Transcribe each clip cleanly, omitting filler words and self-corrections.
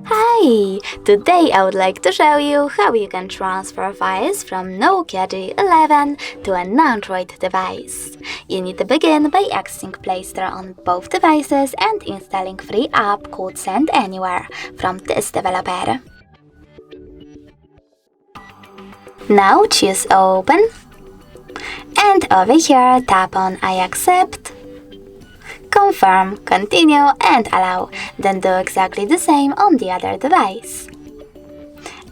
Hi! Today I would like to show you how you can transfer files from Nokia G11 to an Android device. You need to begin by accessing Play Store on both devices and installing free app called Send Anywhere from this developer. Now choose Open, and over here tap on I accept, confirm, continue and allow, then do exactly the same on the other device.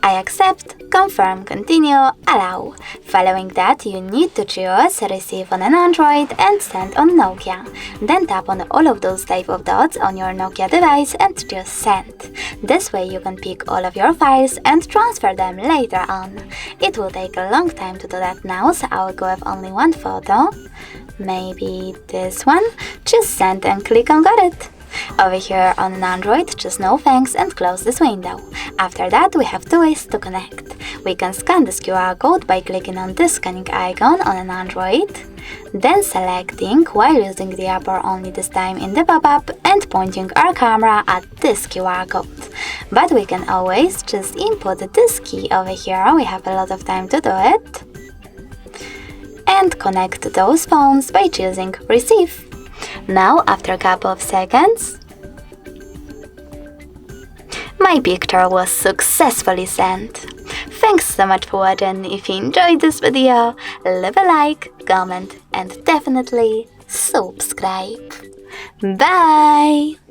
I accept, confirm, continue, allow. Following that, you need to choose Receive on an Android and Send on Nokia. Then tap on all of those type of dots on your Nokia device and choose Send. This way you can pick all of your files and transfer them later on. It will take a long time to do that now, so I will go with only one photo. Maybe this one. Choose Send and click on Got it. Over here on an Android, choose No Thanks and close this window. After that, we have two ways to connect. We can scan this QR code by clicking on this scanning icon on an Android, then selecting while using the app or only this time in the pop-up and pointing our camera at this QR code. But we can always just input this key over here, we have a lot of time to do it, and connect those phones by choosing Receive. Now, after a couple of seconds, my picture was successfully sent. Thanks so much for watching. If you enjoyed this video, leave a like, comment and definitely subscribe. Bye!